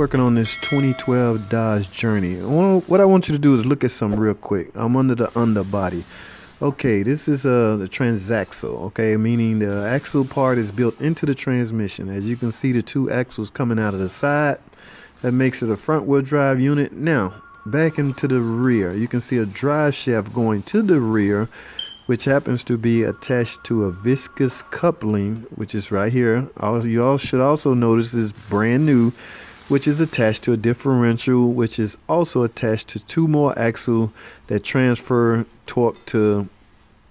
working on this 2012 Dodge Journey. What I want you to do is look at something real quick. I'm under the underbody. Okay, this is the transaxle, okay, meaning the axle part is built into the transmission. As you can see, the two axles coming out of the side. That makes it a front wheel drive unit. Now, back into the rear, you can see a drive shaft going to the rear, which happens to be attached to a viscous coupling, which is right here. You all should also notice is brand new, which is attached to a differential, which is also attached to two more axles that transfer torque to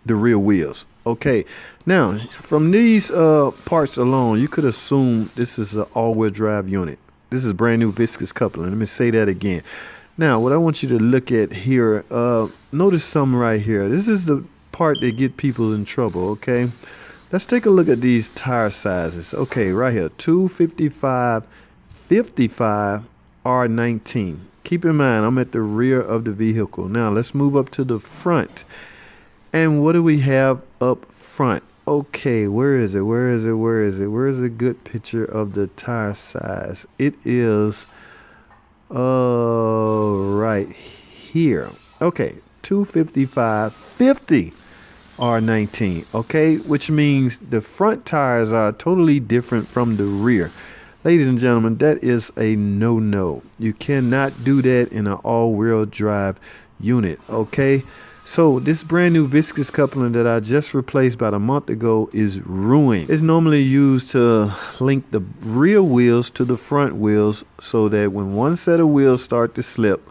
the rear wheels. Okay, now from these parts alone, you could assume this is an all-wheel drive unit. This is brand new viscous coupling. Let me say that again. Now, what I want you to look at here, notice something right here. This is the part that get people in trouble. Okay, let's take a look at these tire sizes. Okay, right here, 255, 55, R19. Keep in mind, I'm at the rear of the vehicle. Now let's move up to the front. And what do we have up front? Okay, where is it? Where is it? Where is it? Where is a good picture of the tire size? It is right here. Okay, 255, 50. R19, okay, which means the front tires are totally different from the rear. Ladies and gentlemen, that is a no-no. You cannot do that in an all-wheel drive unit, okay? So this brand new viscous coupling that I just replaced about a month ago is ruined. It's normally used to link the rear wheels to the front wheels so that when one set of wheels start to slip,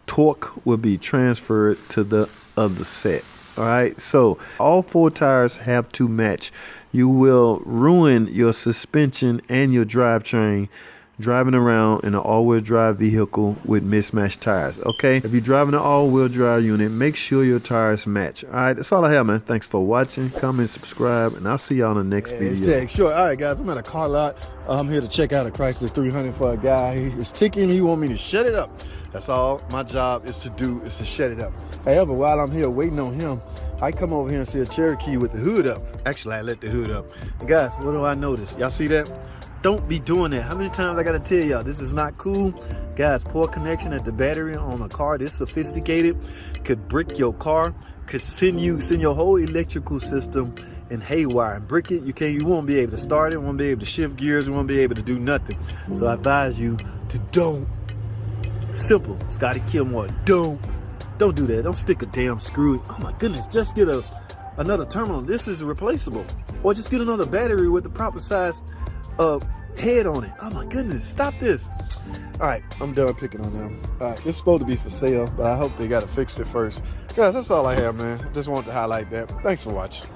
torque will be transferred to the other set. All right, so all four tires have to match. You will ruin your suspension and your drivetrain driving around in an all-wheel drive vehicle with mismatched tires. Okay, if you're driving an all-wheel drive unit, make sure your tires match. All right, that's all I have, man. Thanks for watching. Comment, subscribe, and I'll see y'all in the next video. Sure. All right, guys, I'm at a car lot. I'm here to check out a Chrysler 300 for a guy. It's ticking. He want me to shut it up. That's all my job is to do, is to shut it up. However, while I'm here waiting on him, I come over here and see a Cherokee with the hood up. Actually, I let the hood up. And guys, what do I notice? Y'all see that? Don't be doing that. How many times I gotta tell y'all this is not cool? Guys, poor connection at the battery on a car this sophisticated could brick your car, could send your whole electrical system in haywire and brick it. You won't be able to start it, won't be able to shift gears, you won't be able to do nothing. So I advise you to don't. Simple, Scotty Kilmore. Don't do that. Don't stick a damn screw. Oh my goodness, just get another terminal. This is replaceable. Or just get another battery with the proper size head on it. Oh my goodness, stop this. All right, I'm done picking on them. All right, it's supposed to be for sale, but I hope they got to fix it first. Guys, that's all I have, man. I just wanted to highlight that. Thanks for watching.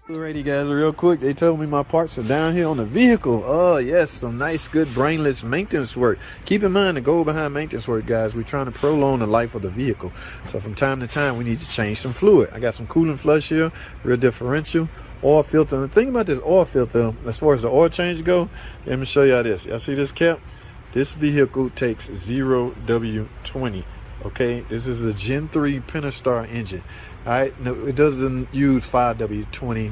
Alrighty, guys, real quick, they told me my parts are down here on the vehicle. Oh yes, some nice good brainless maintenance work. Keep in mind the goal behind maintenance work, guys, we're trying to prolong the life of the vehicle. So from time to time we need to change some fluid. I got some coolant flush here, rear differential, oil filter. And the thing about this oil filter, as far as the oil change go, let me show y'all this. Y'all see this cap? This vehicle takes 0W20. Okay, this is a Gen 3 Pentastar engine. All right, no, it doesn't use 5W20.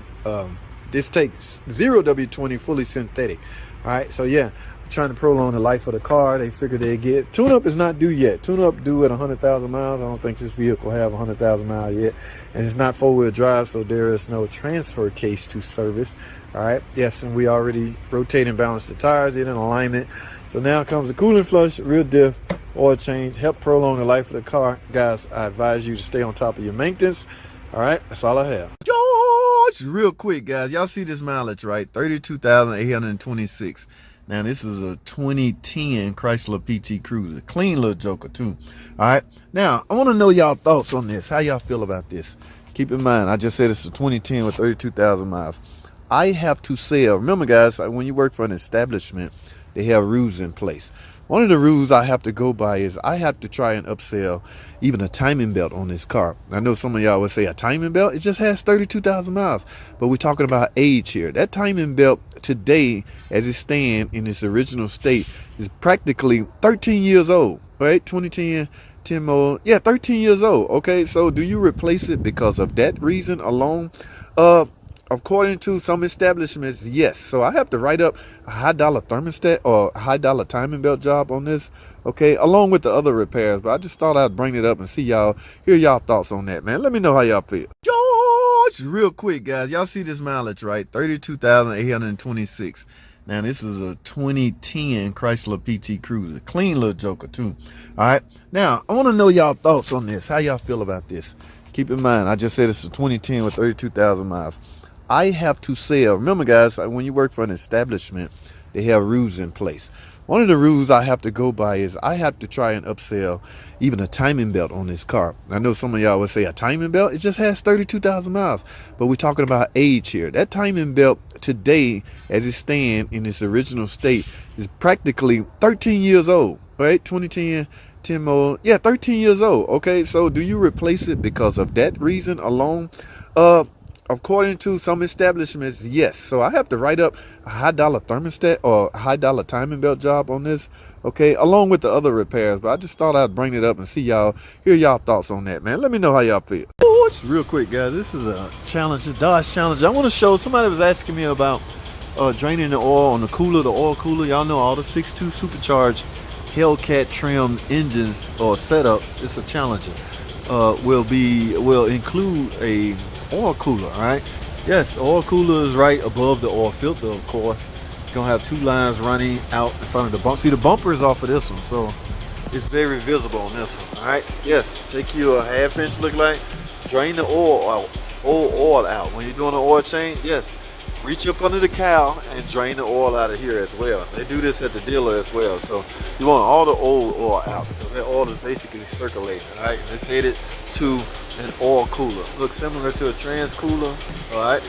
This takes 0W20 fully synthetic. All right, so yeah, trying to prolong the life of the car. They figured they'd get tune-up is not due yet. Tune-up due at 100,000 miles. I don't think this vehicle have 100,000 miles yet, and it's not four-wheel drive, so there is no transfer case to service. All right, yes, and we already rotate and balance the tires, they're in alignment. So now comes the coolant flush, rear diff, oil change, help prolong the life of the car. Guys, I advise you to stay on top of your maintenance. All right, that's all I have. George, real quick, guys, y'all see this mileage, right? 32,826. Now this is a 2010 Chrysler PT Cruiser, clean little joker too. All right, now I want to know y'all thoughts on this. How y'all feel about this? Keep in mind, I just said it's a 2010 with 32,000 miles. I have to sell. Remember, guys, when you work for an establishment, they have rules in place. One of the rules I have to go by is I have to try and upsell even a timing belt on this car. I know some of y'all would say a timing belt, it just has 32,000 miles, but we're talking about age here. That timing belt today, as it stands in its original state, is practically 13 years old, right? 2010, 10 more, yeah, 13 years old. Okay, so do you replace it because of that reason alone? according to some establishments, yes. So I have to write up a high-dollar thermostat or a high-dollar timing belt job on this, okay, along with the other repairs. But I just thought I'd bring it up and see y'all, hear y'all thoughts on that, man. Let me know how y'all feel. George, real quick, guys. Y'all see this mileage, right? 32,826. Now, this is a 2010 Chrysler PT Cruiser. Clean little joker, too. All right. Now, I want to know y'all thoughts on this. How y'all feel about this? Keep in mind, I just said it's a 2010 with 32,000 miles. I have to sell. Remember, guys, when you work for an establishment, they have rules in place. One of the rules I have to go by is I have to try and upsell even a timing belt on this car. I know some of y'all would say a timing belt, it just has 32,000 miles. But we're talking about age here. That timing belt today, as it stands in its original state, is practically 13 years old, right? 2010, 10 more, yeah, 13 years old. Okay, so do you replace it because of that reason alone? According to some establishments, yes. So I have to write up a high-dollar thermostat or a high-dollar timing belt job on this, okay, along with the other repairs. But I just thought I'd bring it up and see y'all, hear y'all thoughts on that, man. Let me know how y'all feel. Real quick, guys, this is a Challenger, Dodge Challenger. I want to show, somebody was asking me about draining the oil on the cooler, the oil cooler. Y'all know all the 6.2 supercharged Hellcat trim engines or setup. It's a Challenger. Will include a oil cooler. All right, yes, oil cooler is right above the oil filter, of course. It's gonna have two lines running out in front of the bumper. See, the bumper is off of this one, so it's very visible on this one. All right, yes, take you a half-inch, look like, drain the oil out, oil out when you're doing an oil change. Yes, reach up under the cowl and drain the oil out of here as well. They do this at the dealer as well. So you want all the old oil out because that oil is basically circulating. All right, let's hit it to an oil cooler. Looks similar to a trans cooler, all right,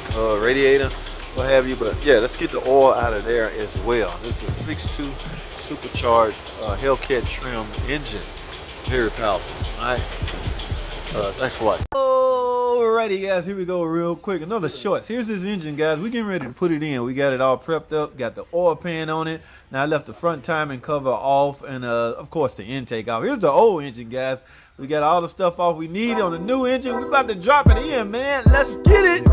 radiator, what have you. But yeah, let's get the oil out of there as well. This is 6.2 supercharged Hellcat trim engine. Very powerful. All right. Thanks for watching. Alrighty, guys, here we go real quick. Another shorts. Here's this engine, guys. We getting ready to put it in. We got it all prepped up. Got the oil pan on it. Now I left the front timing cover off and of course the intake off. Here's the old engine, guys. We got all the stuff off we need on the new engine. We about to drop it in, man. Let's get it.